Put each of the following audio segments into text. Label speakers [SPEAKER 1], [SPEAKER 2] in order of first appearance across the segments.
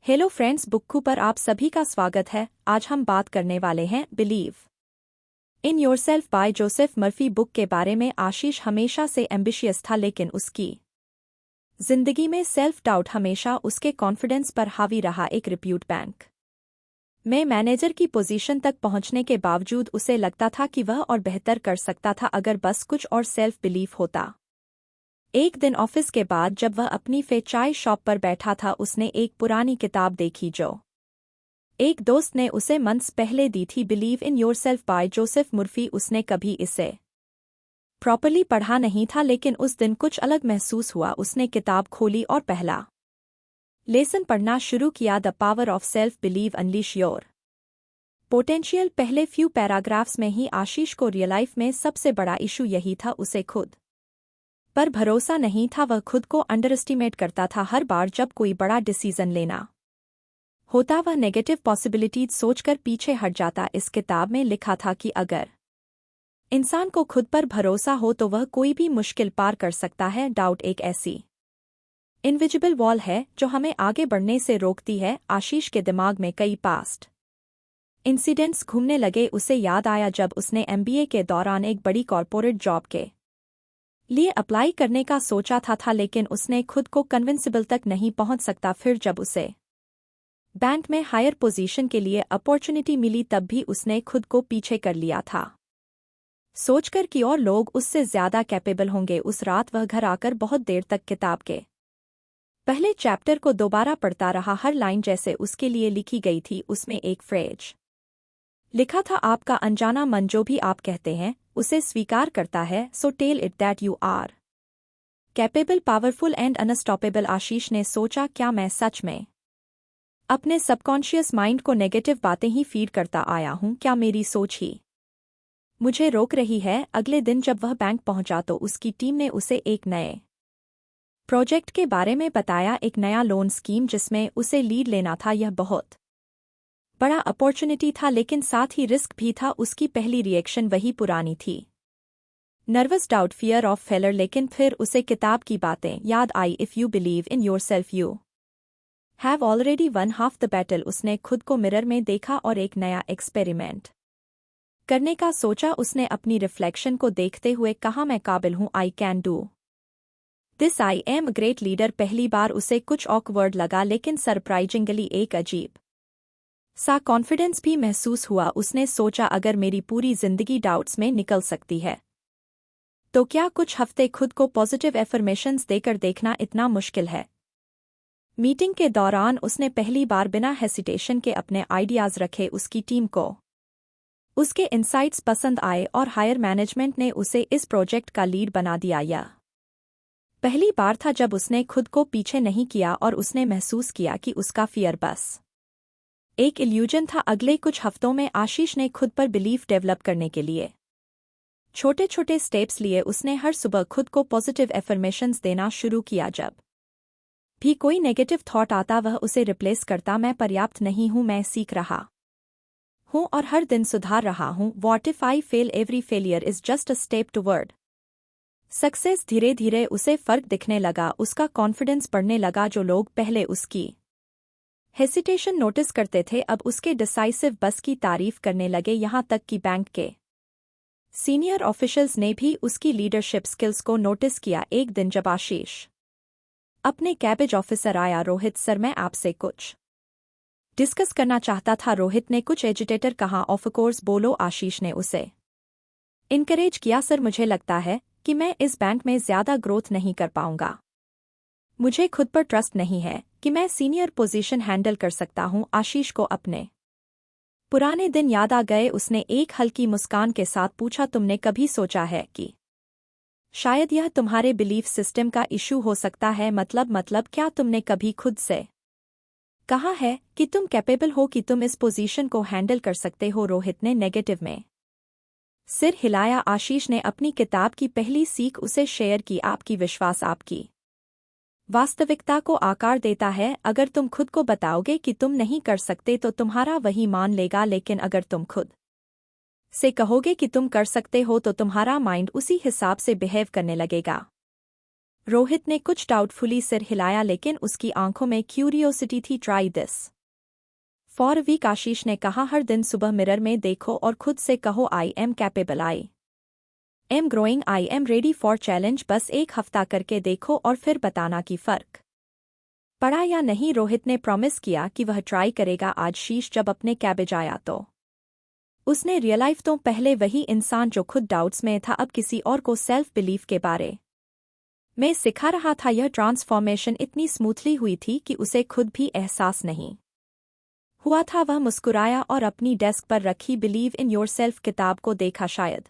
[SPEAKER 1] Hello friends, बुक्कू पर आप सभी का स्वागत है। आज हम बात करने वाले हैं believe in yourself by Joseph Murphy book के बारे में। आशीष हमेशा से एम्बिशियस था, लेकिन उसकी जिंदगी में सेल्फ डाउट हमेशा उसके कॉन्फिडेंस पर हावी रहा। एक रिप्यूट बैंक में मैनेजर की पोजीशन तक पहुंचने के बावजूद उसे लगता था कि वह और बेहतर कर सकता था अगर बस कुछ और सेल्फ बिलीफ होता। एक दिन ऑफिस के बाद जब वह अपनी चाय शॉप पर बैठा था, उसने एक पुरानी किताब देखी जो एक दोस्त ने उसे मंथ्स पहले दी थी, believe in yourself by Joseph Murphy. उसने कभी इसे प्रॉपर्ली पढ़ा नहीं था, लेकिन उस दिन कुछ अलग महसूस हुआ। उसने किताब खोली और पहला लेसन पढ़ना शुरू किया, the power of self believe, unleash your potential. पहले फ्यू पैराग्राफ्स में ही आशीष को रियल लाइफ में सबसे बड़ा इशू यही था, उसे खुद पर भरोसा नहीं था। वह खुद को अंडर एस्टिमेट करता था। हर बार जब कोई बड़ा डिसीजन लेना होता, वह नेगेटिव पॉसिबिलिटीज सोचकर पीछे हट जाता। इस किताब में लिखा था कि अगर इंसान को खुद पर भरोसा हो तो वह कोई भी मुश्किल पार कर सकता है। डाउट एक ऐसी इनविजिबल वॉल है जो हमें आगे बढ़ने से रोकती है। आशीष के दिमाग में कई पास्ट इंसिडेंट्स घूमने लगे। उसे याद आया जब उसने एमबीए के दौरान एक बड़ी कॉर्पोरेट जॉब के लिए अप्लाई करने का सोचा था, लेकिन उसने खुद को कन्विंसिबल तक नहीं पहुंच सकता। फिर जब उसे बैंक में हायर पोजीशन के लिए अपॉर्चुनिटी मिली, तब भी उसने खुद को पीछे कर लिया था, सोचकर कि और लोग उससे ज्यादा कैपेबल होंगे। उस रात वह घर आकर बहुत देर तक किताब के पहले चैप्टर को दोबारा पढ़ता रहा। हर लाइन जैसे उसके लिए लिखी गई थी। उसमें एक फ्रेज लिखा था, आपका अनजाना मन जो भी आप कहते हैं उसे स्वीकार करता है, so tell it that you are capable, powerful and unstoppable. Ashish ने सोचा, क्या मैं सच में अपने सबकॉन्शियस माइंड को नेगेटिव बातें ही फीड करता आया हूं? क्या मेरी सोच ही मुझे रोक रही है? अगले दिन जब वह बैंक पहुंचा तो उसकी टीम ने उसे एक नए प्रोजेक्ट के बारे में बताया, एक नया लोन स्कीम जिसमें उसे लीड लेना था। यह बहुत बड़ा अपॉर्चुनिटी था, लेकिन साथ ही रिस्क भी था। उसकी पहली रिएक्शन वही पुरानी थी, nervous, doubt, fear of failure. लेकिन फिर उसे किताब की बातें याद आई। If you believe in yourself you have already won half the battle. उसने खुद को मिरर में देखा और एक नया एक्सपेरिमेंट करने का सोचा। उसने अपनी रिफ्लेक्शन को देखते हुए कहा, मैं काबिल हूं, I can do this, I am a great leader. पहली बार उसे कुछ ऑकवर्ड लगा, लेकिन सरप्राइजिंगली एक अजीब सा कॉन्फिडेंस भी महसूस हुआ। उसने सोचा, अगर मेरी पूरी जिंदगी डाउट्स में निकल सकती है तो क्या कुछ हफ्ते खुद को पॉजिटिव एफर्मेशंस देकर देखना इतना मुश्किल है? मीटिंग के दौरान उसने पहली बार बिना हेसिटेशन के अपने आइडियाज रखे। उसकी टीम को उसके इनसाइट्स पसंद आए और हायर मैनेजमेंट ने उसे इस प्रोजेक्ट का लीड बना दिया। यह पहली बार था जब उसने खुद को पीछे नहीं किया और उसने महसूस किया कि उसका फियर बस एक इल्यूजन था। अगले कुछ हफ्तों में आशीष ने खुद पर बिलीफ डेवलप करने के लिए छोटे छोटे स्टेप्स लिए। उसने हर सुबह खुद को पॉजिटिव एफर्मेशंस देना शुरू किया। जब भी कोई नेगेटिव थॉट आता, वह उसे रिप्लेस करता, मैं पर्याप्त नहीं हूं, मैं सीख रहा हूं और हर दिन सुधार रहा हूं। What if I fail? Every failure is just a step toward success. धीरे धीरे उसे फर्क दिखने लगा। उसका कॉन्फिडेंस बढ़ने लगा। जो लोग पहले उसकी हेसिटेशन नोटिस करते थे, अब उसके डिसाइसिव बस की तारीफ करने लगे। यहां तक कि बैंक के सीनियर ऑफिशियल्स ने भी उसकी लीडरशिप स्किल्स को नोटिस किया। एक दिन जब आशीष अपने कैबिज ऑफिसर आया, रोहित सर, मैं आपसे कुछ डिस्कस करना चाहता था। रोहित ने कुछ एजिटेटर कहा, ऑफ कोर्स बोलो। आशीष ने उसे इनकरेज किया, सर मुझे लगता है कि मैं इस बैंक में ज्यादा ग्रोथ नहीं कर पाऊंगा। मुझे खुद पर ट्रस्ट नहीं है कि मैं सीनियर पोजीशन हैंडल कर सकता हूं। आशीष को अपने पुराने दिन याद आ गए। उसने एक हल्की मुस्कान के साथ पूछा, तुमने कभी सोचा है कि शायद यह तुम्हारे बिलीफ सिस्टम का इशू हो सकता है? मतलब क्या तुमने कभी खुद से कहा है कि तुम कैपेबल हो, कि तुम इस पोजीशन को हैंडल कर सकते हो? रोहित ने नेगेटिव में सिर हिलाया। आशीष ने अपनी किताब की पहली सीख उसे शेयर की, आपकी विश्वास आपकी वास्तविकता को आकार देता है। अगर तुम खुद को बताओगे कि तुम नहीं कर सकते तो तुम्हारा वही मान लेगा, लेकिन अगर तुम खुद से कहोगे कि तुम कर सकते हो तो तुम्हारा माइंड उसी हिसाब से बिहेव करने लगेगा। रोहित ने कुछ डाउटफुली सिर हिलाया लेकिन उसकी आंखों में क्यूरियोसिटी थी। Try this for a week, Ashish ने कहा। हर दिन सुबह मिरर में देखो और खुद से कहो I am capable, I am growing, I am ready for challenge. बस एक हफ्ता करके देखो और फिर बताना कि फर्क पड़ा या नहीं। रोहित ने प्रॉमिस किया कि वह ट्राई करेगा। आज शीश जब अपने कैबिज आया तो उसने रियलाइज तो पहले वही इंसान जो खुद डाउट्स में था अब किसी और को सेल्फ बिलीफ के बारे में सिखा रहा था। यह ट्रांसफॉर्मेशन इतनी स्मूथली हुई थी कि उसे खुद भी एहसास नहीं हुआ था। वह मुस्कुराया और अपनी डेस्क पर रखी बिलीव इन योरसेल्फ किताब को देखा। शायद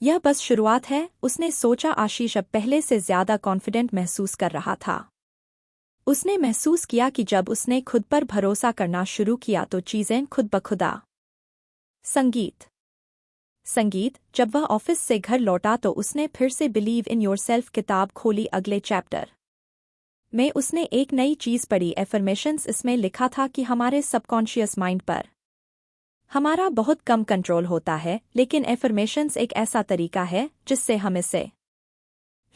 [SPEAKER 1] यह बस शुरुआत है, उसने सोचा। आशीष अब पहले से ज्यादा कॉन्फिडेंट महसूस कर रहा था। उसने महसूस किया कि जब उसने खुद पर भरोसा करना शुरू किया तो चीजें खुद ब खुदा। संगीत जब वह ऑफिस से घर लौटा तो उसने फिर से बिलीव इन योरसेल्फ किताब खोली। अगले चैप्टर में उसने एक नई चीज पढ़ी, एफर्मेशंस। इसमें लिखा था कि हमारे सबकॉन्शियस माइंड पर हमारा बहुत कम कंट्रोल होता है, लेकिन एफर्मेशंस एक ऐसा तरीका है जिससे हम इसे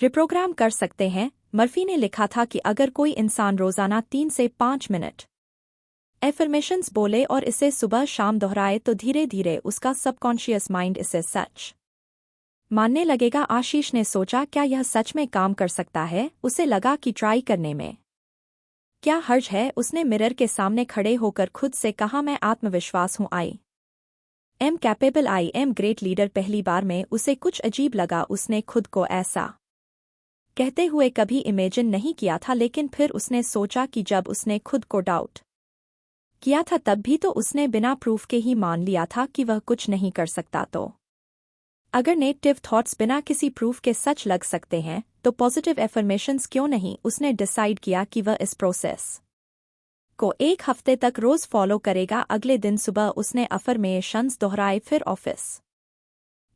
[SPEAKER 1] रिप्रोग्राम कर सकते हैं। मर्फी ने लिखा था कि अगर कोई इंसान रोजाना 3 से 5 मिनट एफर्मेशंस बोले और इसे सुबह शाम दोहराए तो धीरे धीरे उसका सबकॉन्शियस माइंड इसे सच मानने लगेगा। आशीष ने सोचा, क्या यह सच में काम कर सकता है? उसे लगा कि ट्राई करने में क्या हर्ज है। उसने मिरर के सामने खड़े होकर खुद से कहा, मैं आत्मविश्वास हूं, I am capable, I am great leader. पहली बार में उसे कुछ अजीब लगा। उसने खुद को ऐसा कहते हुए कभी इमेजिन नहीं किया था, लेकिन फिर उसने सोचा कि जब उसने खुद को डाउट किया था तब भी तो उसने बिना प्रूफ के ही मान लिया था कि वह कुछ नहीं कर सकता। तो अगर नेगेटिव थॉट्स बिना किसी प्रूफ के सच लग सकते हैं तो पॉजिटिव एफर्मेशंस क्यों नहीं? उसने डिसाइड किया कि वह इस प्रोसेस को 1 हफ्ते तक रोज फॉलो करेगा। अगले दिन सुबह उसने अफर्मेशंस दोहराए। फिर ऑफिस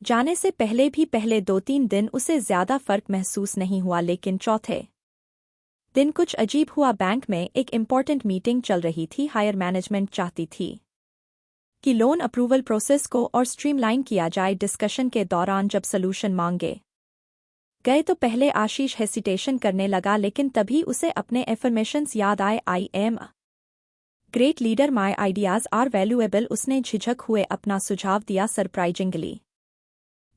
[SPEAKER 1] जाने से पहले भी पहले 2-3 दिन उसे ज्यादा फर्क महसूस नहीं हुआ, लेकिन चौथे दिन कुछ अजीब हुआ। बैंक में एक इम्पॉर्टेंट मीटिंग चल रही थी। हायर मैनेजमेंट चाहती थी कि लोन अप्रूवल प्रोसेस को और स्ट्रीमलाइन किया जाए। डिस्कशन के दौरान जब सॉल्यूशन मांगे गए तो पहले आशीष हेसिटेशन करने लगा, लेकिन तभी उसे अपने एफर्मेशंस याद आए। I am great leader, my ideas are valuable. उसने झिझक हुए अपना सुझाव दिया। सरप्राइजिंगली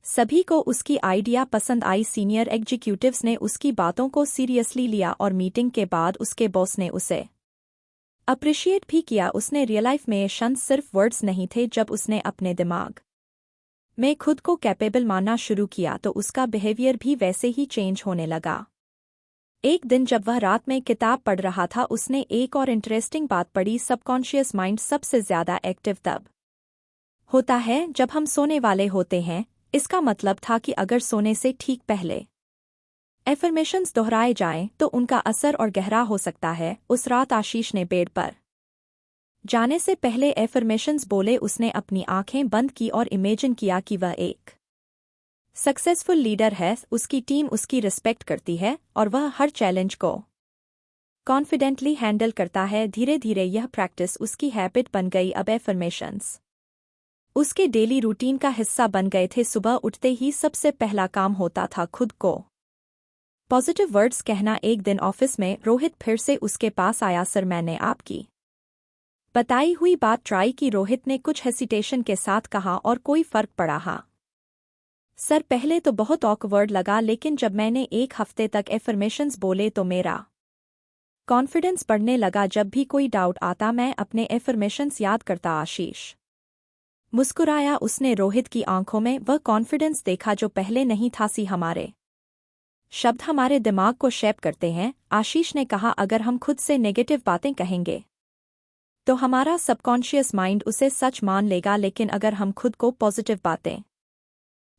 [SPEAKER 1] सभी को उसकी आइडिया पसंद आई। सीनियर एग्जीक्यूटिव्स ने उसकी बातों को सीरियसली लिया और मीटिंग के बाद उसके बॉस ने उसे अप्रिशिएट भी किया। उसने रियलाइजेशन सिर्फ वर्ड्स नहीं थे। जब उसने अपने दिमाग में खुद को कैपेबल मानना शुरू किया तो उसका बिहेवियर भी वैसे ही चेंज होने लगा। एक दिन जब वह रात में किताब पढ़ रहा था उसने एक और इंटरेस्टिंग बात पढ़ी। सबकॉन्शियस माइंड सबसे ज्यादा एक्टिव तब होता है जब हम सोने वाले होते हैं। इसका मतलब था कि अगर सोने से ठीक पहले एफर्मेशंस दोहराए जाएं तो उनका असर और गहरा हो सकता है। उस रात आशीष ने बेड पर जाने से पहले एफर्मेशंस बोले। उसने अपनी आंखें बंद की और इमेजिन किया कि वह एक सक्सेसफुल लीडर है, उसकी टीम उसकी रिस्पेक्ट करती है और वह हर चैलेंज को कॉन्फिडेंटली हैंडल करता है। धीरे धीरे यह प्रैक्टिस उसकी हैबिट बन गई। अब एफर्मेशंस उसके डेली रूटीन का हिस्सा बन गए थे। सुबह उठते ही सबसे पहला काम होता था खुद को पॉजिटिव वर्ड्स कहना। एक दिन ऑफिस में रोहित फिर से उसके पास आया। सर, मैंने आपकी बताई हुई बात ट्राई की। रोहित ने कुछ हेसिटेशन के साथ कहा, और कोई फर्क पड़ा? हाँ सर, पहले तो बहुत ऑकवर्ड लगा, लेकिन जब मैंने 1 हफ्ते तक एफर्मेशंस बोले तो मेरा कॉन्फिडेंस बढ़ने लगा। जब भी कोई डाउट आता मैं अपने एफर्मेशंस याद करता। आशीष मुस्कुराया। उसने रोहित की आंखों में वह कॉन्फिडेंस देखा जो पहले नहीं था। सी हमारे शब्द हमारे दिमाग को शेप करते हैं, आशीष ने कहा। अगर हम खुद से नेगेटिव बातें कहेंगे तो हमारा सबकॉन्शियस माइंड उसे सच मान लेगा, लेकिन अगर हम खुद को पॉजिटिव बातें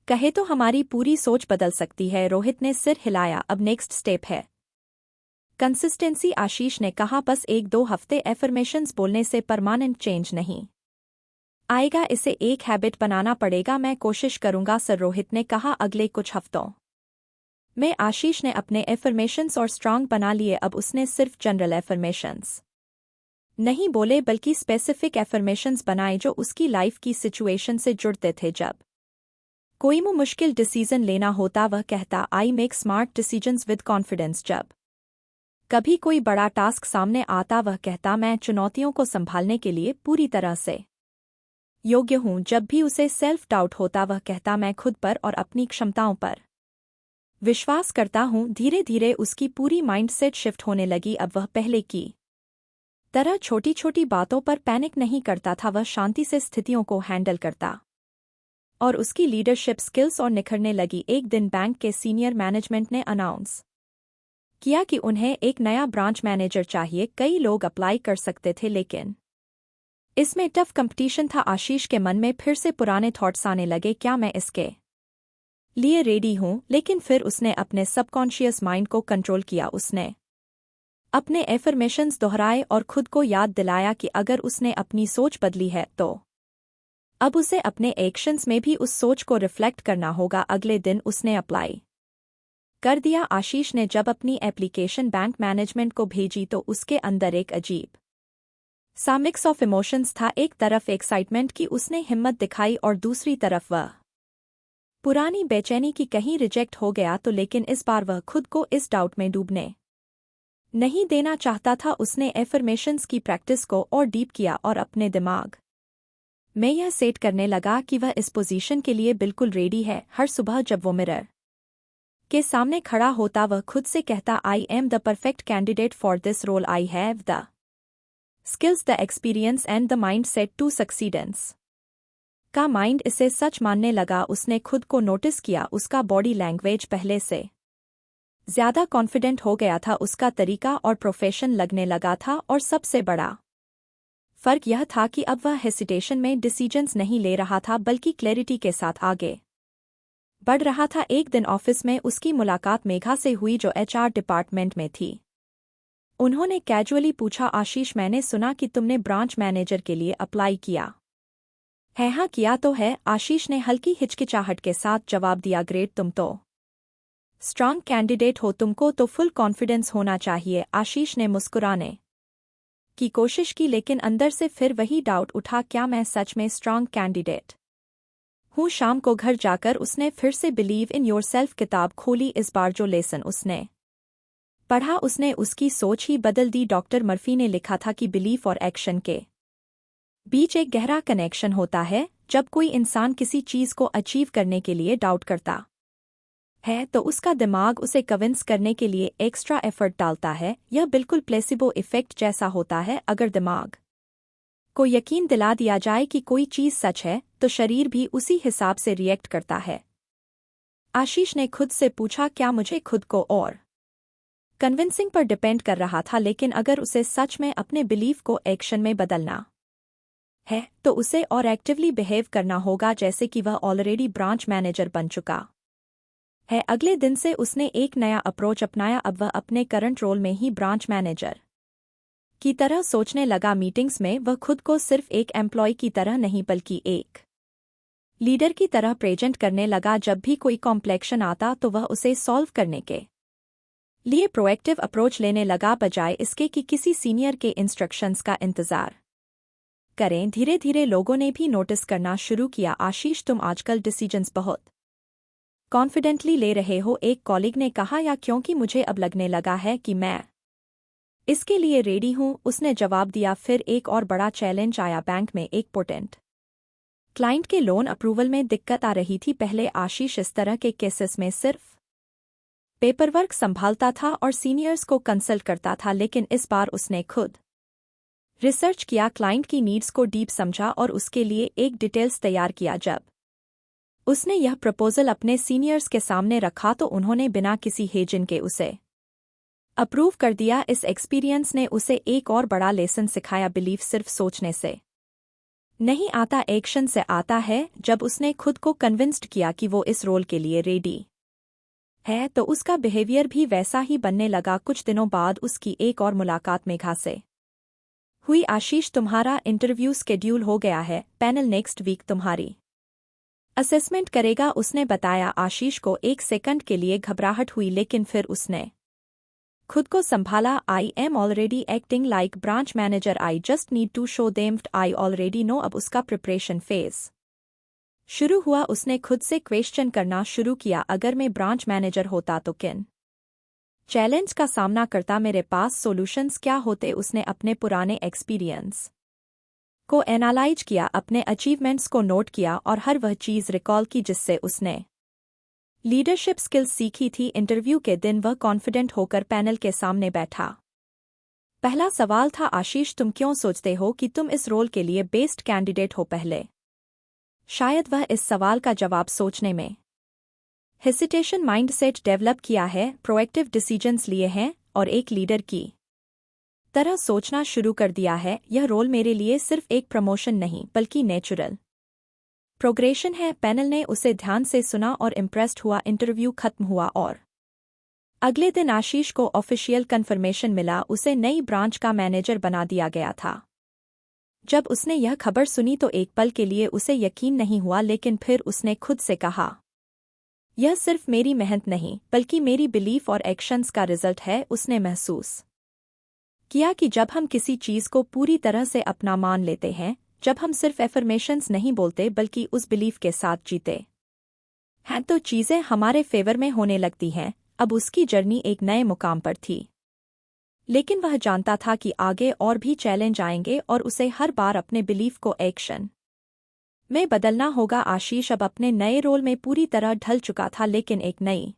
[SPEAKER 1] कहे तो हमारी पूरी सोच बदल सकती है। रोहित ने सिर हिलाया। अब नेक्स्ट स्टेप है कंसिस्टेंसी, आशीष ने कहा। बस 1-2 हफ्ते एफर्मेशंस बोलने से परमानेंट चेंज नहीं आएगा, इसे एक हैबिट बनाना पड़ेगा। मैं कोशिश करूंगा सर, रोहित ने कहा। अगले कुछ हफ्तों में आशीष ने अपने एफर्मेशंस और स्ट्रांग बना लिए। अब उसने सिर्फ जनरल एफर्मेशंस नहीं बोले, बल्कि स्पेसिफिक एफर्मेशंस बनाए जो उसकी लाइफ की सिचुएशन से जुड़ते थे। जब कोई मुश्किल डिसीजन लेना होता वह कहता I make smart decisions with confidence. जब कभी कोई बड़ा टास्क सामने आता वह कहता मैं चुनौतियों को संभालने के लिए पूरी तरह से योग्य हूं। जब भी उसे सेल्फ डाउट होता वह कहता मैं खुद पर और अपनी क्षमताओं पर विश्वास करता हूं। धीरे धीरे उसकी पूरी माइंडसेट शिफ्ट होने लगी। अब वह पहले की तरह छोटी छोटी बातों पर पैनिक नहीं करता था, वह शांति से स्थितियों को हैंडल करता और उसकी लीडरशिप स्किल्स और निखरने लगी। एक दिन बैंक के सीनियर मैनेजमेंट ने अनाउंस किया कि उन्हें एक नया ब्रांच मैनेजर चाहिए। कई लोग अप्लाई कर सकते थे लेकिन इसमें टफ कंपटीशन था। आशीष के मन में फिर से पुराने थॉट्स आने लगे, क्या मैं इसके लिए रेडी हूं? लेकिन फिर उसने अपने सबकॉन्शियस माइंड को कंट्रोल किया। उसने अपने एफर्मेशंस दोहराए और खुद को याद दिलाया कि अगर उसने अपनी सोच बदली है तो अब उसे अपने एक्शंस में भी उस सोच को रिफ्लेक्ट करना होगा। अगले दिन उसने अप्लाई कर दिया। आशीष ने जब अपनी एप्लीकेशन बैंक मैनेजमेंट को भेजी तो उसके अंदर एक अजीब सा मिक्स ऑफ इमोशंस था। एक तरफ एक्साइटमेंट की उसने हिम्मत दिखाई और दूसरी तरफ वह पुरानी बेचैनी की कहीं रिजेक्ट हो गया तो। लेकिन इस बार वह खुद को इस डाउट में डूबने नहीं देना चाहता था। उसने एफर्मेशंस की प्रैक्टिस को और डीप किया और अपने दिमाग में यह सेट करने लगा कि वह इस पोजीशन के लिए बिल्कुल रेडी है। हर सुबह जब वो मिरर के सामने खड़ा होता वह खुद से कहता I am the perfect candidate for this role, I have the skills, the experience and the mindset to succeed का माइंड इसे सच मानने लगा। उसने खुद को नोटिस किया, उसका बॉडी लैंग्वेज पहले से ज्यादा कॉन्फिडेंट हो गया था, उसका तरीका और प्रोफेशन लगने लगा था। और सबसे बड़ा फर्क यह था कि अब वह हेसिटेशन में डिसीजंस नहीं ले रहा था बल्कि क्लैरिटी के साथ आगे बढ़ रहा था। एक दिन ऑफिस में उसकी मुलाकात मेघा से हुई जो एचआर डिपार्टमेंट में थी। उन्होंने कैजुअली पूछा आशीष मैंने सुना कि तुमने ब्रांच मैनेजर के लिए अप्लाई किया है? हाँ किया तो है, आशीष ने हल्की हिचकिचाहट के साथ जवाब दिया। ग्रेट, तुम तो स्ट्रांग कैंडिडेट हो, तुमको तो फुल कॉन्फिडेंस होना चाहिए। आशीष ने मुस्कुराने की कोशिश की लेकिन अंदर से फिर वही डाउट उठा, क्या मैं सच में स्ट्रांग कैंडिडेट हूँ? शाम को घर जाकर उसने फिर से बिलीव इन योरसेल्फ किताब खोली। इस बार जो लेसन उसने पढ़ा उसने उसकी सोच ही बदल दी। डॉक्टर मर्फी ने लिखा था कि बिलीफ और एक्शन के बीच एक गहरा कनेक्शन होता है। जब कोई इंसान किसी चीज को अचीव करने के लिए डाउट करता है तो उसका दिमाग उसे कन्विंस करने के लिए एक्स्ट्रा एफर्ट डालता है। यह बिल्कुल प्लेसिबो इफेक्ट जैसा होता है। अगर दिमाग को यकीन दिला दिया जाए कि कोई चीज सच है तो शरीर भी उसी हिसाब से रिएक्ट करता है। आशीष ने खुद से पूछा, क्या मुझे खुद को और कन्विंसिंग पर डिपेंड कर रहा था? लेकिन अगर उसे सच में अपने बिलीफ को एक्शन में बदलना है तो उसे और एक्टिवली बिहेव करना होगा जैसे कि वह ऑलरेडी ब्रांच मैनेजर बन चुका है। अगले दिन से उसने एक नया अप्रोच अपनाया। अब वह अपने करंट रोल में ही ब्रांच मैनेजर की तरह सोचने लगा। मीटिंग्स में वह खुद को सिर्फ एक एम्प्लॉय की तरह नहीं बल्कि एक लीडर की तरह प्रेजेंट करने लगा। जब भी कोई कॉम्प्लेक्शन आता तो वह उसे सॉल्व करने के लिए प्रोएक्टिव अप्रोच लेने लगा बजाय इसके कि किसी सीनियर के इंस्ट्रक्शंस का इंतजार करें। धीरे धीरे लोगों ने भी नोटिस करना शुरू किया, आशीष तुम आजकल डिसीजंस बहुत कॉन्फिडेंटली ले रहे हो। एक कॉलीग ने कहा, या क्योंकि मुझे अब लगने लगा है कि मैं इसके लिए रेडी हूं, उसने जवाब दिया। फिर एक और बड़ा चैलेंज आया। बैंक में एक पोटेंट क्लाइंट के लोन अप्रूवल में दिक्कत आ रही थी। पहले आशीष इस तरह के केसेस में सिर्फ पेपरवर्क संभालता था और सीनियर्स को कंसल्ट करता था, लेकिन इस बार उसने खुद रिसर्च किया, क्लाइंट की नीड्स को डीप समझा और उसके लिए एक डिटेल्स तैयार किया। जब उसने यह प्रपोजल अपने सीनियर्स के सामने रखा तो उन्होंने बिना किसी हेजिन के उसे अप्रूव कर दिया। इस एक्सपीरियंस ने उसे एक और बड़ा लेसन सिखाया, बिलीफ सिर्फ सोचने से नहीं आता, एक्शन से आता है। जब उसने खुद को कन्विंस्ड किया कि वो इस रोल के लिए रेडी है तो उसका बिहेवियर भी वैसा ही बनने लगा। कुछ दिनों बाद उसकी एक और मुलाकात मेघा से हुई। आशीष तुम्हारा इंटरव्यू शेड्यूल हो गया है, पैनल नेक्स्ट वीक तुम्हारी असेसमेंट करेगा, उसने बताया। आशीष को एक सेकंड के लिए घबराहट हुई लेकिन फिर उसने खुद को संभाला। I am already acting like branch manager, I just need to show them I already know. अब उसका प्रिपरेशन फेज शुरू हुआ उसने खुद से क्वेश्चन करना शुरू किया, अगर मैं ब्रांच मैनेजर होता तो किन चैलेंज का सामना करता, मेरे पास सॉल्यूशंस क्या होते। उसने अपने पुराने एक्सपीरियंस को एनालाइज किया, अपने अचीवमेंट्स को नोट किया और हर वह चीज़ रिकॉल की जिससे उसने लीडरशिप स्किल्स सीखी थी। इंटरव्यू के दिन वह कॉन्फिडेंट होकर पैनल के सामने बैठा। पहला सवाल था, आशीष तुम क्यों सोचते हो कि तुम इस रोल के लिए बेस्ट कैंडिडेट हो? पहले शायद वह इस सवाल का जवाब सोचने में हेसिटेशन माइंडसेट डेवलप किया है, प्रोएक्टिव डिसीजंस लिए हैं और एक लीडर की तरह सोचना शुरू कर दिया है। यह रोल मेरे लिए सिर्फ एक प्रमोशन नहीं बल्कि नेचुरल प्रोग्रेशन है। पैनल ने उसे ध्यान से सुना और इम्प्रेस्ड हुआ। इंटरव्यू खत्म हुआ और अगले दिन आशीष को ऑफिशियल कन्फर्मेशन मिला, उसे नई ब्रांच का मैनेजर बना दिया गया था। जब उसने यह खबर सुनी तो एक पल के लिए उसे यकीन नहीं हुआ, लेकिन फिर उसने खुद से कहा, यह सिर्फ मेरी मेहनत नहीं बल्कि मेरी बिलीफ और एक्शंस का रिजल्ट है। उसने महसूस किया कि जब हम किसी चीज को पूरी तरह से अपना मान लेते हैं, जब हम सिर्फ एफर्मेशंस नहीं बोलते बल्कि उस बिलीफ के साथ जीते हैं, तो चीजें हमारे फेवर में होने लगती हैं। अब उसकी जर्नी एक नए मुकाम पर थी, लेकिन वह जानता था कि आगे और भी चैलेंज आएंगे और उसे हर बार अपने बिलीफ को एक्शन में बदलना होगा। आशीष अब अपने नए रोल में पूरी तरह ढल चुका था, लेकिन एक नई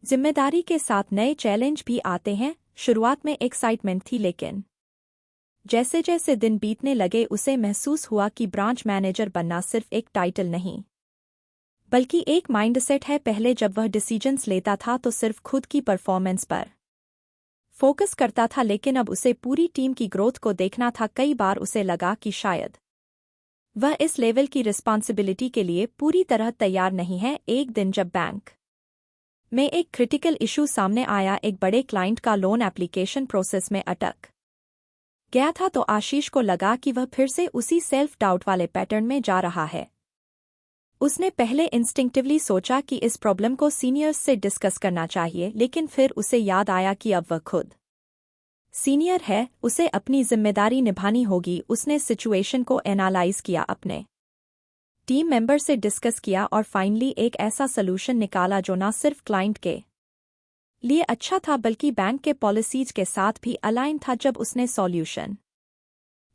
[SPEAKER 1] जिम्मेदारी के साथ नए चैलेंज भी आते हैं। शुरुआत में एक्साइटमेंट थी, लेकिन जैसे जैसे दिन बीतने लगे उसे महसूस हुआ कि ब्रांच मैनेजर बनना सिर्फ एक टाइटल नहीं बल्कि एक माइंडसेट है। पहले जब वह डिसीजंस लेता था तो सिर्फ खुद की परफॉर्मेंस पर फोकस करता था, लेकिन अब उसे पूरी टीम की ग्रोथ को देखना था। कई बार उसे लगा कि शायद वह इस लेवल की रिस्पॉन्सिबिलिटी के लिए पूरी तरह तैयार नहीं है। एक दिन जब बैंक में एक क्रिटिकल इशू सामने आया, एक बड़े क्लाइंट का लोन एप्लीकेशन प्रोसेस में अटक गया था, तो आशीष को लगा कि वह फिर से उसी सेल्फ डाउट वाले पैटर्न में जा रहा है। उसने पहले इंस्टिंक्टिवली सोचा कि इस प्रॉब्लम को सीनियर्स से डिस्कस करना चाहिए, लेकिन फिर उसे याद आया कि अब वह खुद सीनियर है, उसे अपनी जिम्मेदारी निभानी होगी। उसने सिचुएशन को एनालाइज किया, अपने टीम मेंबर से डिस्कस किया और फाइनली एक ऐसा सलूशन निकाला जो न सिर्फ क्लाइंट के लिए अच्छा था बल्कि बैंक के पॉलिसीज के साथ भी अलाइन था। जब उसने सॉल्यूशन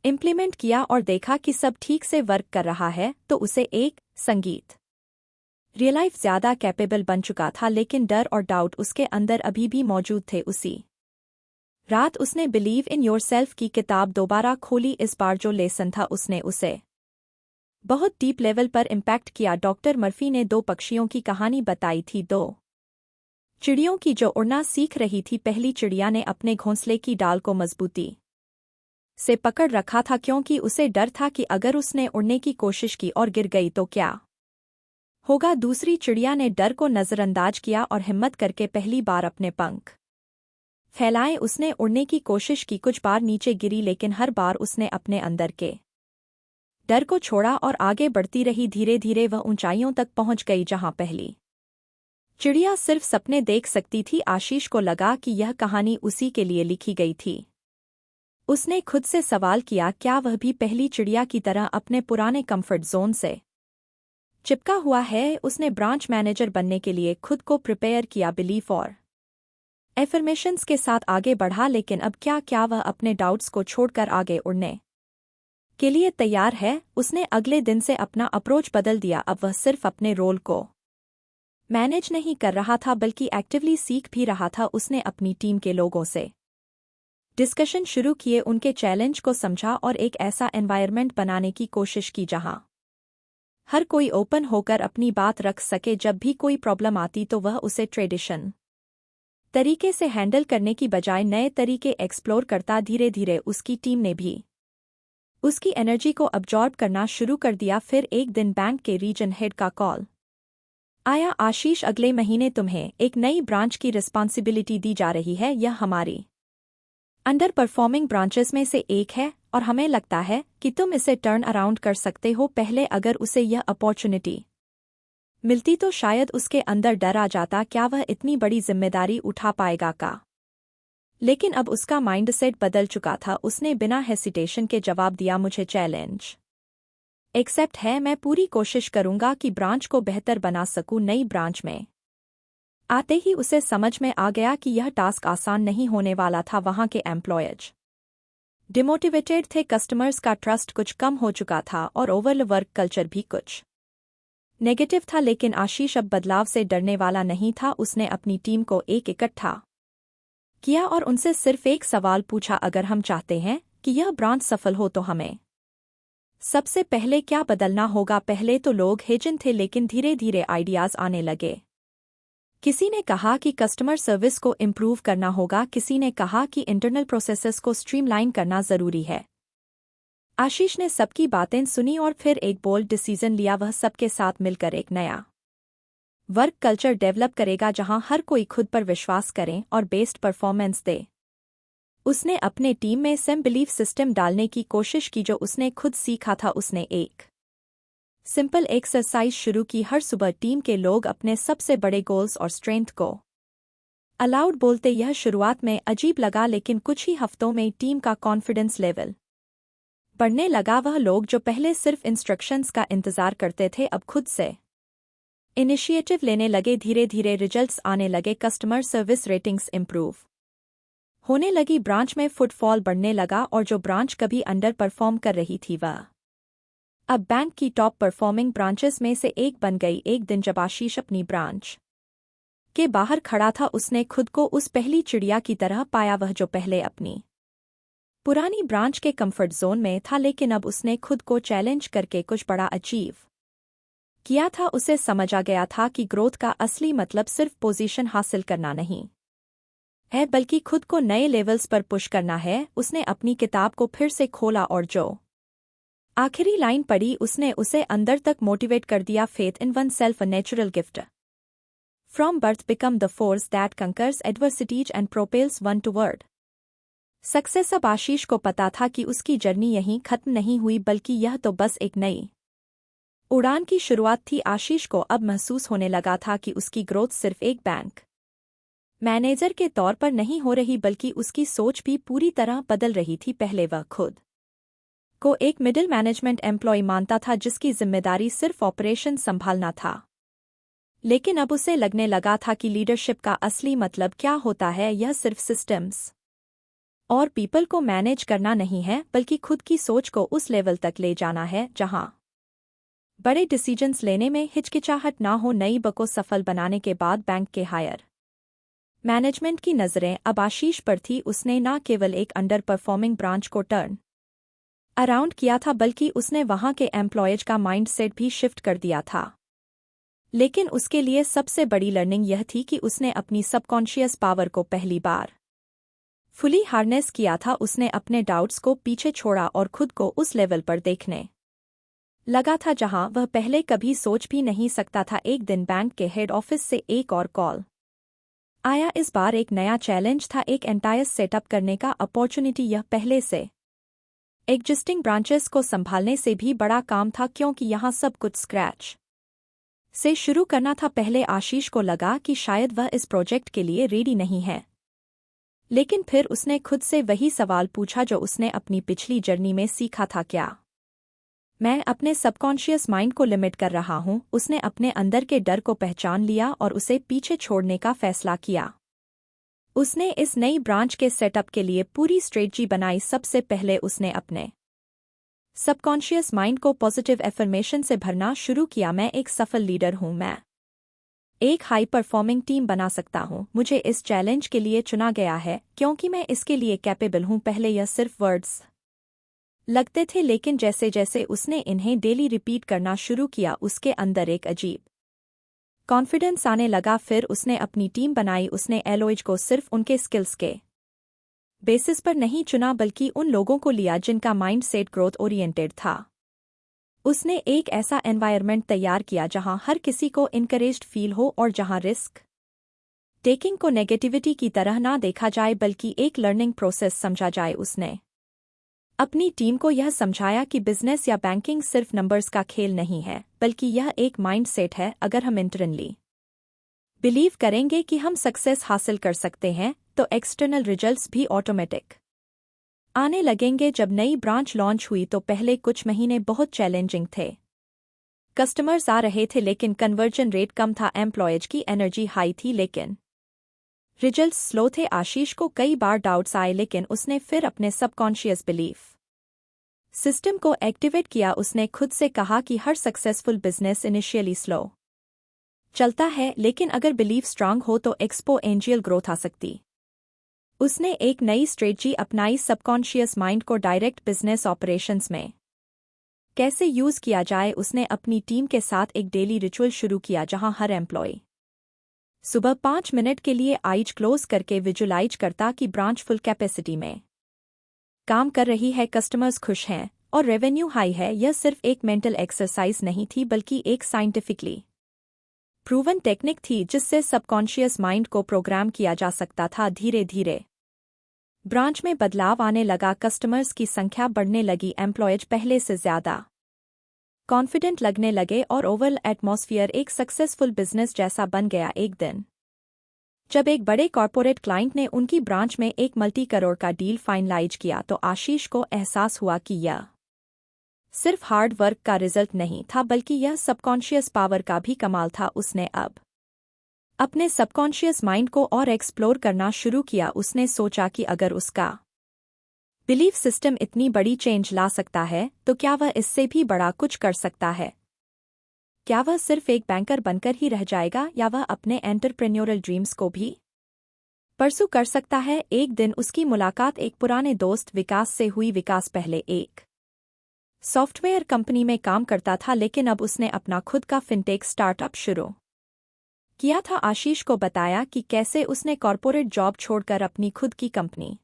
[SPEAKER 1] इम्प्लीमेंट किया और देखा कि सब ठीक से वर्क कर रहा है, तो उसे एक संगीत रियलाइफ ज्यादा कैपेबल बन चुका था, लेकिन डर और डाउट उसके अंदर अभी भी मौजूद थे। उसी रात उसने बिलीव इन योरसेल्फ की किताब दोबारा खोली। इस बार जो लेसन था उसने उसे बहुत डीप लेवल पर इम्पैक्ट किया। डॉक्टर मर्फी ने दो पक्षियों की कहानी बताई थी, दो चिड़ियों की जो उड़ना सीख रही थी। पहली चिड़िया ने अपने घोंसले की डाल को मजबूती से पकड़ रखा था, क्योंकि उसे डर था कि अगर उसने उड़ने की कोशिश की और गिर गई तो क्या होगा। दूसरी चिड़िया ने डर को नजरअंदाज किया और हिम्मत करके पहली बार अपने पंख फैलाए। उसने उड़ने की कोशिश की, कुछ बार नीचे गिरी, लेकिन हर बार उसने अपने अंदर के डर को छोड़ा और आगे बढ़ती रही। धीरे धीरे वह ऊंचाइयों तक पहुंच गई जहां पहली चिड़िया सिर्फ सपने देख सकती थी। आशीष को लगा कि यह कहानी उसी के लिए लिखी गई थी। उसने खुद से सवाल किया, क्या वह भी पहली चिड़िया की तरह अपने पुराने कंफर्ट जोन से चिपका हुआ है? उसने ब्रांच मैनेजर बनने के लिए खुद को प्रिपेयर किया, बिलीफ और एफर्मेशंस के साथ आगे बढ़ा, लेकिन अब क्या वह अपने डाउट्स को छोड़कर आगे उड़ने के लिए तैयार है? उसने अगले दिन से अपना अप्रोच बदल दिया। अब वह सिर्फ अपने रोल को मैनेज नहीं कर रहा था बल्कि एक्टिवली सीख भी रहा था। उसने अपनी टीम के लोगों से डिस्कशन शुरू किए, उनके चैलेंज को समझा और एक ऐसा एनवायरनमेंट बनाने की कोशिश की जहां हर कोई ओपन होकर अपनी बात रख सके। जब भी कोई प्रॉब्लम आती तो वह उसे ट्रेडिशन तरीके से हैंडल करने की बजाय नए तरीके एक्सप्लोर करता। धीरे धीरे उसकी टीम ने भी उसकी एनर्जी को अब्जॉर्ब करना शुरू कर दिया। फिर एक दिन बैंक के रीजन हेड का कॉल आया, आशीष अगले महीने तुम्हें एक नई ब्रांच की रिस्पॉन्सिबिलिटी दी जा रही है। यह हमारी अंडर परफॉर्मिंग ब्रांचेस में से एक है और हमें लगता है कि तुम इसे टर्न अराउंड कर सकते हो। पहले अगर उसे यह अपॉर्चुनिटी मिलती तो शायद उसके अंदर डर आ जाता, क्या वह इतनी बड़ी जिम्मेदारी उठा पाएगा का। लेकिन अब उसका माइंडसेट बदल चुका था। उसने बिना हेसिटेशन के जवाब दिया, मुझे चैलेंज एक्सेप्ट है मैं पूरी कोशिश करूंगा कि ब्रांच को बेहतर बना सकूं। नई ब्रांच में आते ही उसे समझ में आ गया कि यह टास्क आसान नहीं होने वाला था। वहां के एम्प्लॉयज डिमोटिवेटेड थे, कस्टमर्स का ट्रस्ट कुछ कम हो चुका था और ओवरऑल वर्क कल्चर भी कुछ नेगेटिव था। लेकिन आशीष अब बदलाव से डरने वाला नहीं था। उसने अपनी टीम को इकट्ठा किया और उनसे सिर्फ एक सवाल पूछा, अगर हम चाहते हैं कि यह ब्रांच सफल हो तो हमें सबसे पहले क्या बदलना होगा। पहले तो लोग हेजिन थे, लेकिन धीरे धीरे आइडियाज आने लगे। किसी ने कहा कि कस्टमर सर्विस को इम्प्रूव करना होगा, किसी ने कहा कि इंटरनल प्रोसेसेस को स्ट्रीमलाइन करना जरूरी है। आशीष ने सबकी बातें सुनी और फिर एक बोल्ड डिसीजन लिया। वह सबके साथ मिलकर एक नया वर्क कल्चर डेवलप करेगा जहां हर कोई खुद पर विश्वास करे और बेस्ट परफॉर्मेंस दे। उसने अपने टीम में सेम बिलीफ सिस्टम डालने की कोशिश की जो उसने खुद सीखा था। उसने एक सिंपल एक्सरसाइज शुरू की। हर सुबह टीम के लोग अपने सबसे बड़े गोल्स और स्ट्रेंथ को अलाउड बोलते। यह शुरुआत में अजीब लगा, लेकिन कुछ ही हफ्तों में टीम का कॉन्फिडेंस लेवल बढ़ने लगा। वह लोग जो पहले सिर्फ इंस्ट्रक्शंस का इंतजार करते थे अब खुद से इनिशिएटिव लेने लगे। धीरे धीरे रिजल्ट्स आने लगे, कस्टमर सर्विस रेटिंग्स इंप्रूव होने लगी, ब्रांच में फुटफॉल बढ़ने लगा और जो ब्रांच कभी अंडर परफॉर्म कर रही थी वह अब बैंक की टॉप परफॉर्मिंग ब्रांचेस में से एक बन गई। एक दिन जब आशीष अपनी ब्रांच के बाहर खड़ा था, उसने खुद को उस पहली चिड़िया की तरह पाया, वह जो पहले अपनी पुरानी ब्रांच के कंफर्ट जोन में था, लेकिन अब उसने खुद को चैलेंज करके कुछ बड़ा अचीव किया था। उसे समझ आ गया था कि ग्रोथ का असली मतलब सिर्फ पोजीशन हासिल करना नहीं है, बल्कि खुद को नए लेवल्स पर पुश करना है। उसने अपनी किताब को फिर से खोला और जो आखिरी लाइन पढ़ी उसने उसे अंदर तक मोटिवेट कर दिया। Faith in oneself a natural gift from birth become the force that conquers adversities and propels one toward success. अब आशीष को पता था कि उसकी जर्नी यहीं खत्म नहीं हुई, बल्कि यह तो बस एक नई उड़ान की शुरुआत थी। आशीष को अब महसूस होने लगा था कि उसकी ग्रोथ सिर्फ एक बैंक मैनेजर के तौर पर नहीं हो रही, बल्कि उसकी सोच भी पूरी तरह बदल रही थी। पहले वह खुद को एक मिडिल मैनेजमेंट एम्प्लॉय मानता था जिसकी जिम्मेदारी सिर्फ ऑपरेशन संभालना था, लेकिन अब उसे लगने लगा था कि लीडरशिप का असली मतलब क्या होता है। यह सिर्फ सिस्टम्स और पीपल को मैनेज करना नहीं है, बल्कि खुद की सोच को उस लेवल तक ले जाना है जहां बड़े डिसीजंस लेने में हिचकिचाहट ना हो। नई बको सफल बनाने के बाद बैंक के हायर मैनेजमेंट की नज़रें अब आशीष पर थी। उसने न केवल एक अंडर परफॉर्मिंग ब्रांच को टर्न अराउंड किया था, बल्कि उसने वहां के एम्प्लॉयज का माइंडसेट भी शिफ्ट कर दिया था। लेकिन उसके लिए सबसे बड़ी लर्निंग यह थी कि उसने अपनी सबकॉन्शियस पावर को पहली बार फुली हार्नेस किया था। उसने अपने डाउट्स को पीछे छोड़ा और खुद को उस लेवल पर देखने लगा था जहां वह पहले कभी सोच भी नहीं सकता था। एक दिन बैंक के हेड ऑफिस से एक और कॉल आया। इस बार एक नया चैलेंज था, एक एंटायर सेटअप करने का अपॉर्चुनिटी। यह पहले से एग्जिस्टिंग ब्रांचेस को संभालने से भी बड़ा काम था, क्योंकि यहां सब कुछ स्क्रैच से शुरू करना था। पहले आशीष को लगा कि शायद वह इस प्रोजेक्ट के लिए रेडी नहीं है, लेकिन फिर उसने खुद से वही सवाल पूछा जो उसने अपनी पिछली जर्नी में सीखा था, क्या मैं अपने सबकॉन्शियस माइंड को लिमिट कर रहा हूं। उसने अपने अंदर के डर को पहचान लिया और उसे पीछे छोड़ने का फैसला किया। उसने इस नई ब्रांच के सेटअप के लिए पूरी स्ट्रेटजी बनाई। सबसे पहले उसने अपने सबकॉन्शियस माइंड को पॉजिटिव एफर्मेशन से भरना शुरू किया। मैं एक सफल लीडर हूं, मैं एक हाई परफॉर्मिंग टीम बना सकता हूं, मुझे इस चैलेंज के लिए चुना गया है क्योंकि मैं इसके लिए कैपेबल हूं। पहले यह सिर्फ वर्ड्स लगते थे, लेकिन जैसे जैसे उसने इन्हें डेली रिपीट करना शुरू किया, उसके अंदर एक अजीब कॉन्फिडेंस आने लगा। फिर उसने अपनी टीम बनाई। उसने एलोइज को सिर्फ उनके स्किल्स के बेसिस पर नहीं चुना, बल्कि उन लोगों को लिया जिनका माइंड सेट ग्रोथ ओरिएंटेड था। उसने एक ऐसा एनवायरनमेंट तैयार किया जहां हर किसी को इनकरेज्ड फील हो और जहां रिस्क टेकिंग को नेगेटिविटी की तरह ना देखा जाए, बल्कि एक लर्निंग प्रोसेस समझा जाए। उसने अपनी टीम को यह समझाया कि बिजनेस या बैंकिंग सिर्फ नंबर्स का खेल नहीं है, बल्कि यह एक माइंडसेट है। अगर हम इंटरनली बिलीव करेंगे कि हम सक्सेस हासिल कर सकते हैं, तो एक्सटर्नल रिजल्ट्स भी ऑटोमेटिक आने लगेंगे। जब नई ब्रांच लॉन्च हुई तो पहले कुछ महीने बहुत चैलेंजिंग थे। कस्टमर्स आ रहे थे लेकिन कन्वर्जन रेट कम था, एम्प्लॉयज की एनर्जी हाई थी लेकिन रिजल्ट्स स्लो थे। आशीष को कई बार डाउट्स आए लेकिन उसने फिर अपने सबकॉन्शियस बिलीफ सिस्टम को एक्टिवेट किया। उसने खुद से कहा कि हर सक्सेसफुल बिजनेस इनिशियली स्लो चलता है, लेकिन अगर बिलीफ स्ट्रांग हो तो एक्सपोनेंशियल ग्रोथ आ सकती। उसने एक नई स्ट्रेटजी अपनाई, सबकॉन्शियस माइंड को डायरेक्ट बिजनेस ऑपरेशंस में कैसे यूज किया जाए। उसने अपनी टीम के साथ एक डेली रिचुअल शुरू किया जहां हर एम्प्लॉय सुबह 5 मिनट के लिए आइज क्लोज करके विजुलाइज करता कि ब्रांच फुल कैपेसिटी में काम कर रही है, कस्टमर्स खुश हैं और रेवेन्यू हाई है। यह सिर्फ एक मेंटल एक्सरसाइज नहीं थी बल्कि एक साइंटिफिकली प्रूवन टेक्निक थी जिससे सबकॉन्शियस माइंड को प्रोग्राम किया जा सकता था। धीरे धीरे ब्रांच में बदलाव आने लगा, कस्टमर्स की संख्या बढ़ने लगी, एम्प्लॉयज पहले से ज्यादा कॉन्फिडेंट लगने लगे और ओवरऑल एटमॉस्फेयर एक सक्सेसफुल बिजनेस जैसा बन गया। एक दिन जब एक बड़े कॉर्पोरेट क्लाइंट ने उनकी ब्रांच में एक मल्टी करोड़ का डील फाइनलाइज किया तो आशीष को एहसास हुआ कि यह सिर्फ हार्ड वर्क का रिजल्ट नहीं था बल्कि यह सबकॉन्शियस पावर का भी कमाल था। उसने अब अपने सबकॉन्शियस माइंड को और एक्सप्लोर करना शुरू किया। उसने सोचा कि अगर उसका बिलीफ सिस्टम इतनी बड़ी चेंज ला सकता है तो क्या वह इससे भी बड़ा कुछ कर सकता है। क्या वह सिर्फ एक बैंकर बनकर ही रह जाएगा या वह अपने एंटरप्रेन्योरल ड्रीम्स को भी परसू कर सकता है। एक दिन उसकी मुलाकात एक पुराने दोस्त विकास से हुई। विकास पहले एक सॉफ्टवेयर कंपनी में काम करता था लेकिन अब उसने अपना खुद का फिनटेक स्टार्टअप शुरू किया था। आशीष को बताया कि कैसे उसने कॉर्पोरेट जॉब छोड़कर अपनी खुद की कंपनी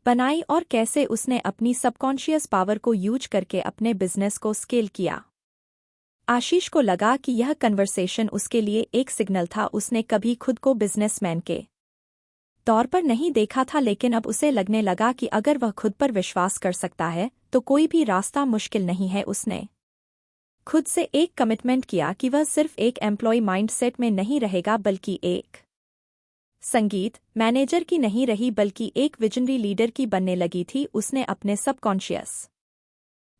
[SPEAKER 1] बनाई और कैसे उसने अपनी सबकॉन्शियस पावर को यूज करके अपने बिजनेस को स्केल किया। आशीष को लगा कि यह कन्वर्सेशन उसके लिए एक सिग्नल था। उसने कभी खुद को बिजनेसमैन के तौर पर नहीं देखा था लेकिन अब उसे लगने लगा कि अगर वह खुद पर विश्वास कर सकता है तो कोई भी रास्ता मुश्किल नहीं है। उसने खुद से एक कमिटमेंट किया कि वह सिर्फ एक एम्प्लॉय माइंडसेट में नहीं रहेगा बल्कि एक संगीत मैनेजर की नहीं रही बल्कि एक विजनरी लीडर की बनने लगी थी। उसने अपने सबकॉन्शियस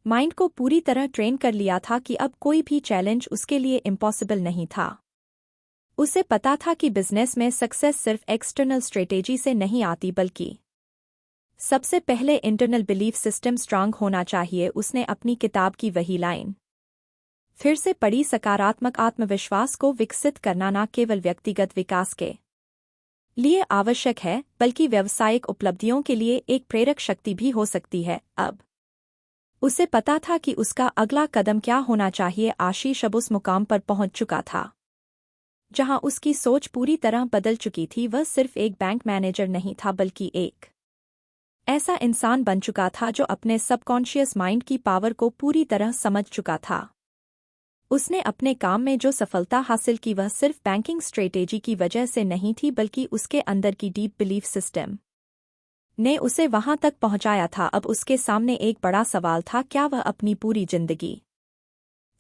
[SPEAKER 1] माइंड को पूरी तरह ट्रेन कर लिया था कि अब कोई भी चैलेंज उसके लिए इम्पॉसिबल नहीं था। उसे पता था कि बिजनेस में सक्सेस सिर्फ एक्सटर्नल स्ट्रेटेजी से नहीं आती बल्कि सबसे पहले इंटरनल बिलीफ सिस्टम स्ट्रांग होना चाहिए। उसने अपनी किताब की वही लाइन फिर से पढ़ी, सकारात्मक आत्मविश्वास को विकसित करना न केवल व्यक्तिगत विकास के लिए आवश्यक है बल्कि व्यावसायिक उपलब्धियों के लिए एक प्रेरक शक्ति भी हो सकती है। अब उसे पता था कि उसका अगला कदम क्या होना चाहिए। आशीष अब उस मुकाम पर पहुंच चुका था जहां उसकी सोच पूरी तरह बदल चुकी थी। वह सिर्फ एक बैंक मैनेजर नहीं था बल्कि एक ऐसा इंसान बन चुका था जो अपने सबकॉन्शियस माइंड की पावर को पूरी तरह समझ चुका था। उसने अपने काम में जो सफलता हासिल की वह सिर्फ बैंकिंग स्ट्रेटेजी की वजह से नहीं थी बल्कि उसके अंदर की डीप बिलीफ सिस्टम ने उसे वहां तक पहुंचाया था। अब उसके सामने एक बड़ा सवाल था, क्या वह अपनी पूरी जिंदगी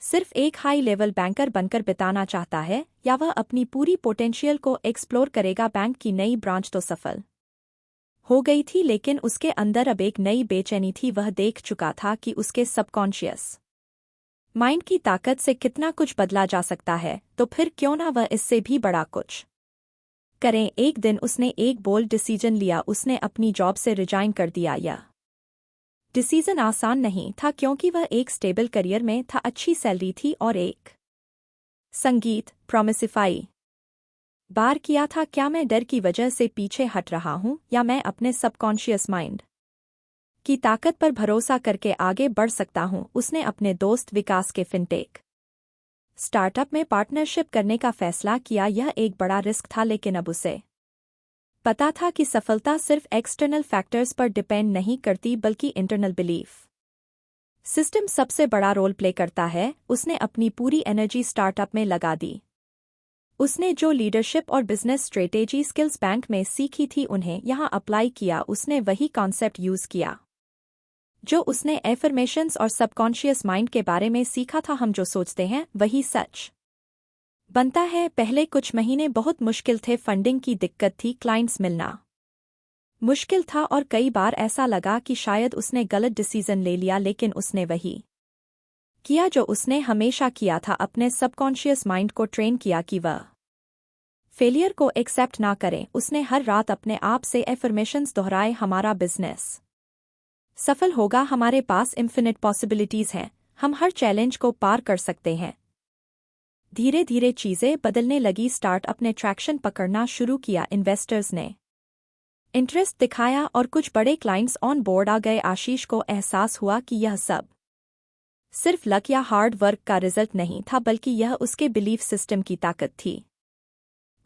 [SPEAKER 1] सिर्फ एक हाई लेवल बैंकर बनकर बिताना चाहता है या वह अपनी पूरी पोटेंशियल को एक्सप्लोर करेगा। बैंक की नई ब्रांच तो सफल हो गई थी लेकिन उसके अंदर अब एक नई बेचैनी थी। वह देख चुका था कि उसके सबकॉन्शियस माइंड की ताकत से कितना कुछ बदला जा सकता है, तो फिर क्यों ना वह इससे भी बड़ा कुछ करें। एक दिन उसने एक बोल्ड डिसीजन लिया। उसने अपनी जॉब से रिजाइन कर दिया। यह डिसीजन आसान नहीं था क्योंकि वह एक स्टेबल करियर में था, अच्छी सैलरी थी और एक संगीत प्रॉमिसिफाई बार किया था। क्या मैं डर की वजह से पीछे हट रहा हूं या मैं अपने सबकॉन्शियस माइंड की ताकत पर भरोसा करके आगे बढ़ सकता हूं। उसने अपने दोस्त विकास के फिनटेक स्टार्टअप में पार्टनरशिप करने का फैसला किया। यह एक बड़ा रिस्क था लेकिन अब उसे पता था कि सफलता सिर्फ एक्सटर्नल फैक्टर्स पर डिपेंड नहीं करती बल्कि इंटरनल बिलीफ सिस्टम सबसे बड़ा रोल प्ले करता है। उसने अपनी पूरी एनर्जी स्टार्टअप में लगा दी। उसने जो लीडरशिप और बिजनेस स्ट्रेटेजी स्किल्स बैंक में सीखी थी उन्हें यहां अप्लाई किया। उसने वही कॉन्सेप्ट यूज किया जो उसने एफर्मेशंस और सबकॉन्शियस माइंड के बारे में सीखा था। हम जो सोचते हैं वही सच बनता है। पहले कुछ महीने बहुत मुश्किल थे, फंडिंग की दिक्कत थी, क्लाइंट्स मिलना मुश्किल था और कई बार ऐसा लगा कि शायद उसने गलत डिसीजन ले लिया, लेकिन उसने वही किया जो उसने हमेशा किया था, अपने सबकॉन्शियस माइंड को ट्रेन किया कि वह फेलियर को एक्सेप्ट ना करें। उसने हर रात अपने आप से एफर्मेशंस दोहराए, हमारा बिजनेस सफल होगा, हमारे पास इन्फिनिट पॉसिबिलिटीज हैं, हम हर चैलेंज को पार कर सकते हैं। धीरे धीरे चीजें बदलने लगी। स्टार्टअप ने ट्रैक्शन पकड़ना शुरू किया, इन्वेस्टर्स ने इंटरेस्ट दिखाया और कुछ बड़े क्लाइंट्स ऑन बोर्ड आ गए। आशीष को एहसास हुआ कि यह सब सिर्फ लक या हार्ड वर्क का रिजल्ट नहीं था, बल्कि यह उसके बिलीफ सिस्टम की ताकत थी।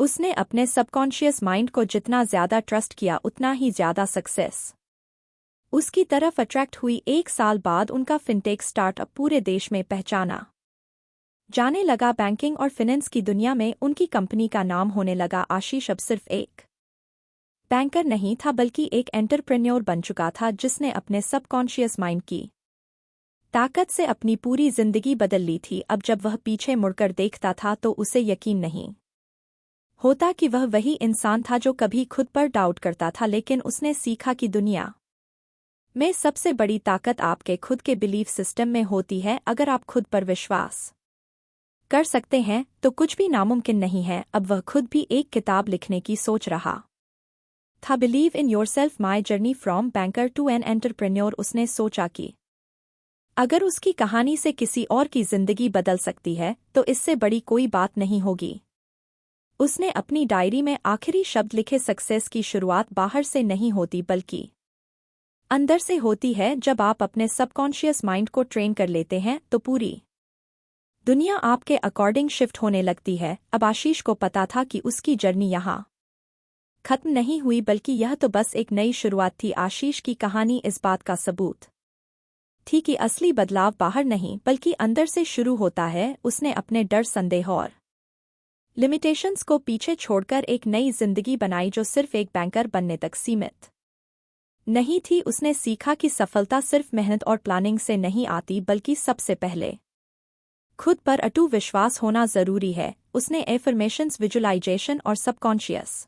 [SPEAKER 1] उसने अपने सबकॉन्शियस माइंड को जितना ज्यादा ट्रस्ट किया, उतना ही ज्यादा सक्सेस उसकी तरफ अट्रैक्ट हुई। 1 साल बाद उनका फिनटेक स्टार्टअप पूरे देश में पहचाना जाने लगा। बैंकिंग और फाइनेंस की दुनिया में उनकी कंपनी का नाम होने लगा। आशीष अब सिर्फ एक बैंकर नहीं था, बल्कि एक एंटरप्रेन्योर बन चुका था, जिसने अपने सबकॉन्शियस माइंड की ताकत से अपनी पूरी जिंदगी बदल ली थी। अब जब वह पीछे मुड़कर देखता था तो उसे यकीन नहीं होता कि वह वही इंसान था जो कभी खुद पर डाउट करता था। लेकिन उसने सीखा कि दुनिया में सबसे बड़ी ताकत आपके खुद के बिलीफ सिस्टम में होती है। अगर आप खुद पर विश्वास कर सकते हैं तो कुछ भी नामुमकिन नहीं है। अब वह खुद भी एक किताब लिखने की सोच रहा था, believe in yourself, my journey from banker to an entrepreneur. उसने सोचा कि अगर उसकी कहानी से किसी और की जिंदगी बदल सकती है तो इससे बड़ी कोई बात नहीं होगी। उसने अपनी डायरी में आखिरी शब्द लिखे, सक्सेस की शुरुआत बाहर से नहीं होती बल्कि अंदर से होती है। जब आप अपने सबकॉन्शियस माइंड को ट्रेन कर लेते हैं तो पूरी दुनिया आपके अकॉर्डिंग शिफ्ट होने लगती है। अब आशीष को पता था कि उसकी जर्नी यहाँ खत्म नहीं हुई, बल्कि यह तो बस एक नई शुरुआत थी। आशीष की कहानी इस बात का सबूत थी कि असली बदलाव बाहर नहीं बल्कि अंदर से शुरू होता है। उसने अपने डर, संदेह और लिमिटेशंस को पीछे छोड़कर एक नई जिंदगी बनाई जो सिर्फ एक बैंकर बनने तक सीमित नहीं थी। उसने सीखा कि सफलता सिर्फ मेहनत और प्लानिंग से नहीं आती, बल्कि सबसे पहले खुद पर अटूट विश्वास होना जरूरी है। उसने एफर्मेशंस, विजुअलाइजेशन और सबकॉन्शियस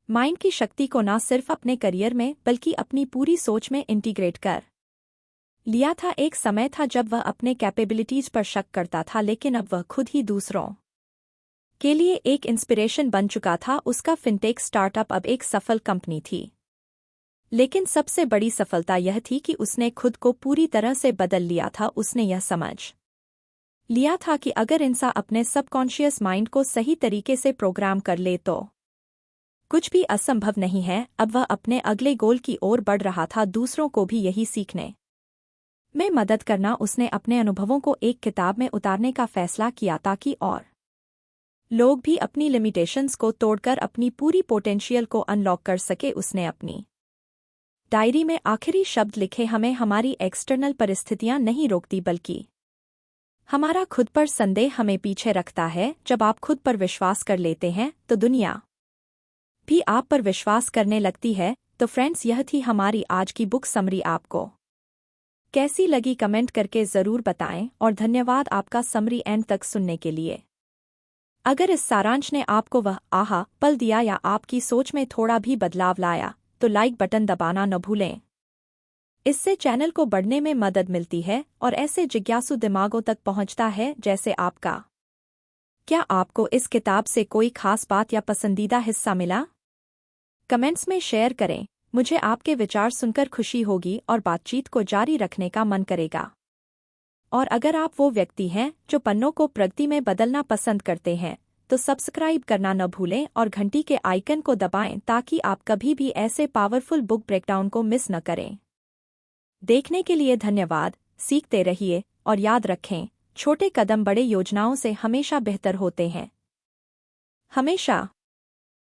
[SPEAKER 1] माइंड की शक्ति को न सिर्फ अपने करियर में बल्कि अपनी पूरी सोच में इंटीग्रेट कर लिया था। एक समय था जब वह अपने कैपेबिलिटीज पर शक करता था, लेकिन अब वह खुद ही दूसरों के लिए एक इंस्पिरेशन बन चुका था। उसका फिनटेक स्टार्टअप अब एक सफल कंपनी थी, लेकिन सबसे बड़ी सफलता यह थी कि उसने खुद को पूरी तरह से बदल लिया था। उसने यह समझ लिया था कि अगर इंसान अपने सबकॉन्शियस माइंड को सही तरीके से प्रोग्राम कर ले तो कुछ भी असंभव नहीं है। अब वह अपने अगले गोल की ओर बढ़ रहा था, दूसरों को भी यही सीखने में मदद करना। उसने अपने अनुभवों को एक किताब में उतारने का फैसला किया ताकि और लोग भी अपनी लिमिटेशंस को तोड़कर अपनी पूरी पोटेंशियल को अनलॉक कर सके। उसने अपनी डायरी में आखिरी शब्द लिखे, हमें हमारी एक्सटर्नल परिस्थितियां नहीं रोकती बल्कि हमारा खुद पर संदेह हमें पीछे रखता है। जब आप खुद पर विश्वास कर लेते हैं तो दुनिया भी आप पर विश्वास करने लगती है। तो फ्रेंड्स, यह थी हमारी आज की बुक समरी। आपको कैसी लगी कमेंट करके ज़रूर बताएं और धन्यवाद आपका समरी एंड तक सुनने के लिए। अगर इस सारांश ने आपको वह आहा पल दिया या आपकी सोच में थोड़ा भी बदलाव लाया तो लाइक बटन दबाना न भूलें। इससे चैनल को बढ़ने में मदद मिलती है और ऐसे जिज्ञासु दिमागों तक पहुंचता है जैसे आपका। क्या आपको इस किताब से कोई खास बात या पसंदीदा हिस्सा मिला? कमेंट्स में शेयर करें। मुझे आपके विचार सुनकर खुशी होगी और बातचीत को जारी रखने का मन करेगा। और अगर आप वो व्यक्ति हैं जो पन्नों को प्रगति में बदलना पसंद करते हैं तो सब्सक्राइब करना न भूलें और घंटी के आइकन को दबाएं ताकि आप कभी भी ऐसे पावरफुल बुक ब्रेकडाउन को मिस न करें। देखने के लिए धन्यवाद। सीखते रहिए और याद रखें, छोटे कदम बड़े योजनाओं से हमेशा बेहतर होते हैं। हमेशा।